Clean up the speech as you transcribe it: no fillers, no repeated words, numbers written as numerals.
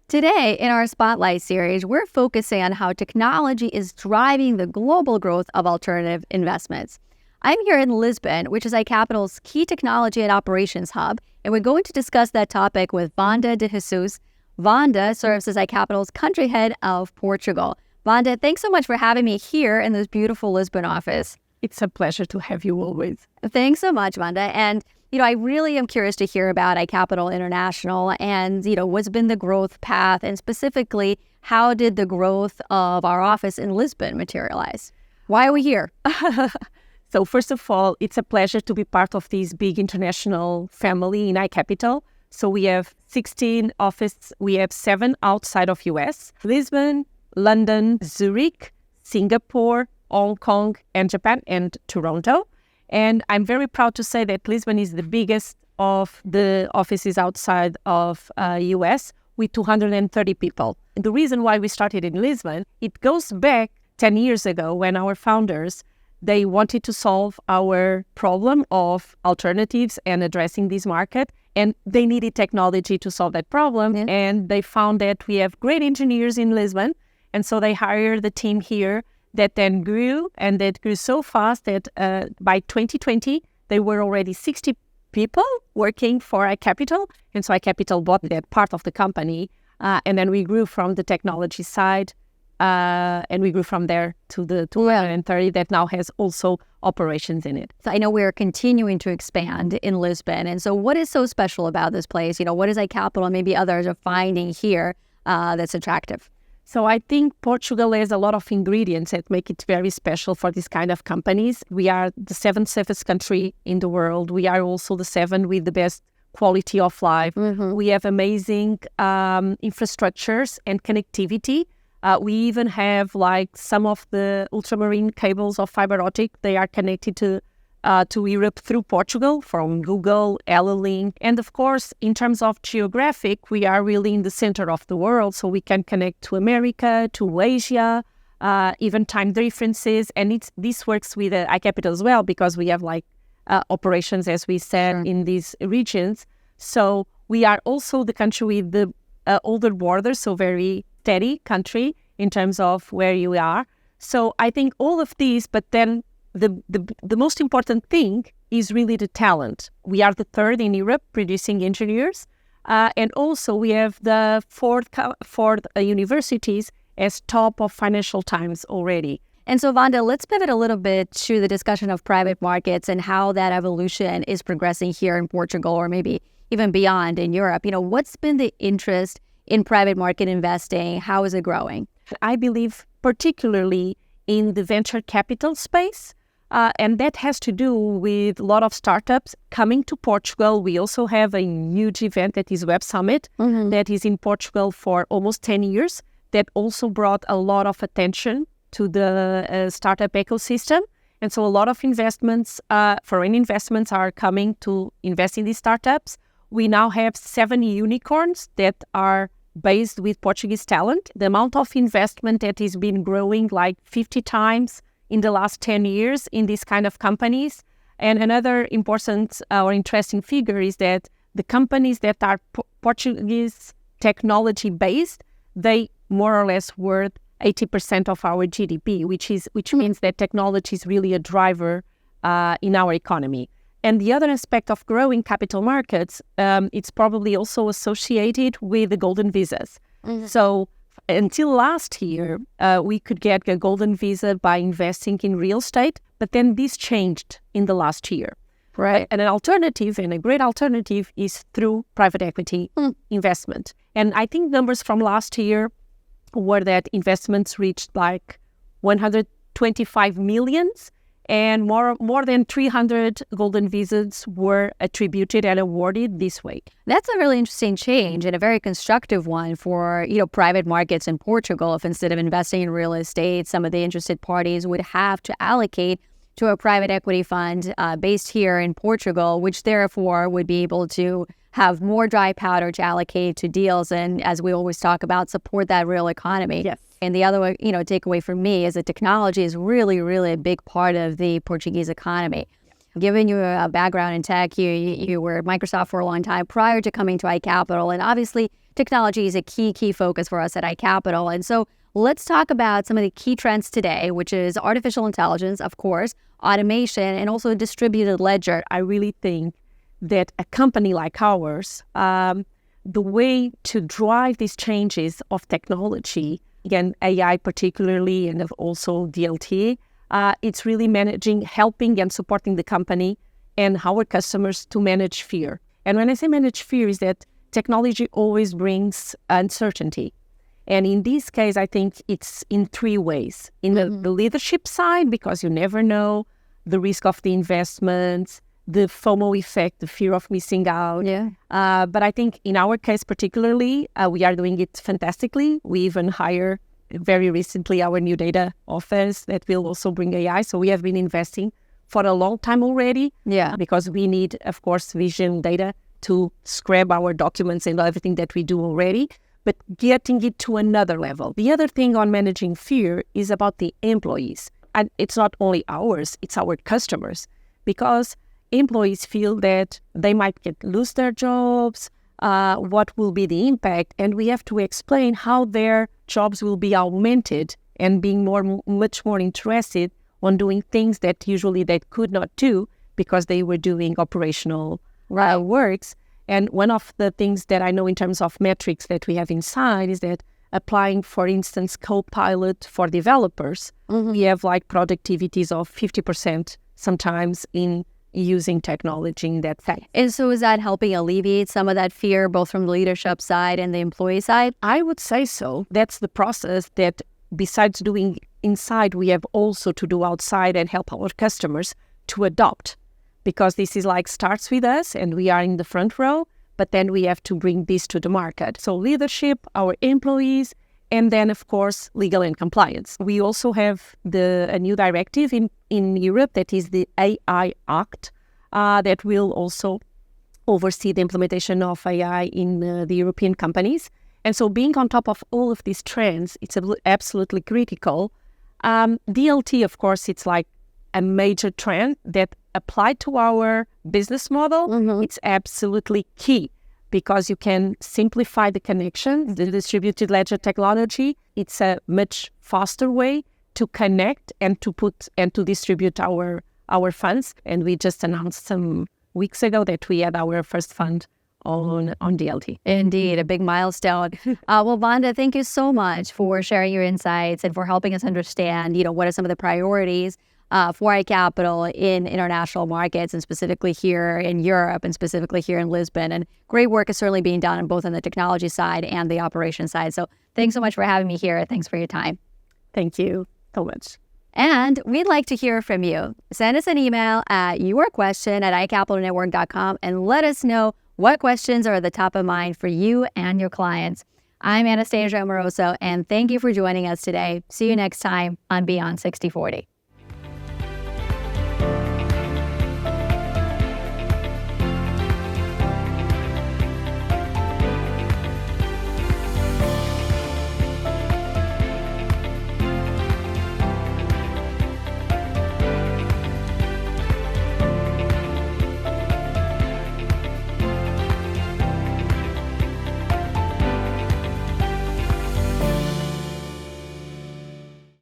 Today, in our Spotlight series, we're focusing on how technology is driving the global growth of alternative investments. I'm here in Lisbon, which is iCapital's key technology and operations hub, and we're going to discuss that topic with Vanda de Jesus. Vanda serves as iCapital's country head of Portugal. Vanda, thanks so much for having me here in this beautiful Lisbon office. It's a pleasure to have you always. Thanks so much, Vanda. And I really am curious to hear about iCapital International and, what's been the growth path, and specifically, how did the growth of our office in Lisbon materialize? Why are we here? So first of all, it's a pleasure to be part of this big international family in iCapital. So we have 16 offices. We have 7 outside of US: Lisbon, London, Zurich, Singapore, Hong Kong, and Japan, and Toronto. And I'm very proud to say that Lisbon is the biggest of the offices outside of US, with 230 people. And the reason why we started in Lisbon, it goes back 10 years ago when our founders, they wanted to solve our problem of alternatives and addressing this market. And they needed technology to solve that problem. Yeah. And they found that we have great engineers in Lisbon. And so they hired the team here that then grew, and that grew so fast that by 2020, there were already 60 people working for iCapital. And so iCapital bought that part of the company. And then we grew from the technology side, and we grew from there to the 230 that now has also operations in it. So I know we're continuing to expand in Lisbon. And so what is so special about this place? What is iCapital and maybe others are finding here that's attractive? So I think Portugal has a lot of ingredients that make it very special for this kind of companies. We are the 7th safest country in the world. We are also the 7th with the best quality of life. Mm-hmm. We have amazing infrastructures and connectivity. We even have some of the ultramarine cables of fiber optic. They are connected to Europe through Portugal from Google, Link. And of course, in terms of geographic, we are really in the center of the world. So we can connect to America, to Asia, even time differences. And this works with iCapital as well, because we have operations, as we said, sure, in these regions. So we are also the country with the older borders, so very steady country in terms of where you are. So I think all of these, but then the most important thing is really the talent. We are the 3rd in Europe producing engineers. And also we have the 4th universities as top of Financial Times already. And so, Vanda, let's pivot a little bit to the discussion of private markets and how that evolution is progressing here in Portugal, or maybe even beyond in Europe. What's been the interest in private market investing? How is it growing? I believe particularly in the venture capital space. And that has to do with a lot of startups coming to Portugal. We also have a huge event that is Web Summit, mm-hmm, that is in Portugal for almost 10 years, that also brought a lot of attention to the startup ecosystem. And so a lot of investments, foreign investments, are coming to invest in these startups. We now have 7 unicorns that are based with Portuguese talent. The amount of investment that has been growing 50 times in the last 10 years in these kind of companies. And another important or interesting figure is that the companies that are Portuguese technology based, they more or less worth 80% of our GDP, which means that technology is really a driver in our economy. And the other aspect of growing capital markets, it's probably also associated with the golden visas. Mm-hmm. So until last year, we could get a golden visa by investing in real estate, but then this changed in the last year, right? And an alternative, and a great alternative, is through private equity investment. And I think numbers from last year were that investments reached 125 million, and more than 300 golden visas were attributed and awarded this way. That's a really interesting change and a very constructive one for, private markets in Portugal. If instead of investing in real estate, some of the interested parties would have to allocate to a private equity fund based here in Portugal, which therefore would be able to have more dry powder to allocate to deals and, as we always talk about, support that real economy. Yes. And the other, takeaway for me is that technology is really, really a big part of the Portuguese economy. Yeah. Given you a background in tech, you were at Microsoft for a long time prior to coming to iCapital, and obviously technology is a key focus for us at iCapital. And so let's talk about some of the key trends today, which is artificial intelligence, of course, automation, and also distributed ledger. I really think that a company like ours, the way to drive these changes of technology, again, AI particularly, and also DLT, it's really managing, helping and supporting the company and our customers to manage fear. And when I say manage fear, is that technology always brings uncertainty. And in this case, I think it's in three ways. In the leadership side, because you never know the risk of the investments, the FOMO effect, the fear of missing out. Yeah. But I think in our case particularly, we are doing it fantastically. We even hired very recently our new data office that will also bring AI. So we have been investing for a long time already. Yeah. Because we need, of course, vision data to scrap our documents and everything that we do already, but getting it to another level. The other thing on managing fear is about the employees. And it's not only ours, it's our customers. Because employees feel that they might lose their jobs, what will be the impact, and we have to explain how their jobs will be augmented and being much more interested on doing things that usually they could not do because they were doing operational works. And one of the things that I know in terms of metrics that we have inside is that applying, for instance, Copilot for developers, we have like productivities of 50% sometimes in using technology in that sense. And so is that helping alleviate some of that fear, both from the leadership side and the employee side? I would say so. That's the process that besides doing inside, we have also to do outside and help our customers to adopt. Because this is like starts with us and we are in the front row, but then we have to bring this to the market. So leadership, our employees, and then, of course, legal and compliance. We also have a new directive in Europe that is the AI Act that will also oversee the implementation of AI in the European companies. And so being on top of all of these trends, it's absolutely critical. DLT, of course, it's like a major trend that applied to our business model. It's absolutely key. Because you can simplify the connection, the distributed ledger technology. It's a much faster way to connect and to distribute our funds. And we just announced some weeks ago that we had our first fund on DLT. Indeed, a big milestone. Well, Vanda, thank you so much for sharing your insights and for helping us understand, what are some of the priorities for iCapital in international markets and specifically here in Europe and specifically here in Lisbon. And great work is certainly being done on both on the technology side and the operations side. So thanks so much for having me here. Thanks for your time. Thank you so much. And we'd like to hear from you. Send us an email at yourquestion@icapitalnetwork.com and let us know what questions are at the top of mind for you and your clients. I'm Anastasia Amoroso, and thank you for joining us today. See you next time on Beyond 6040.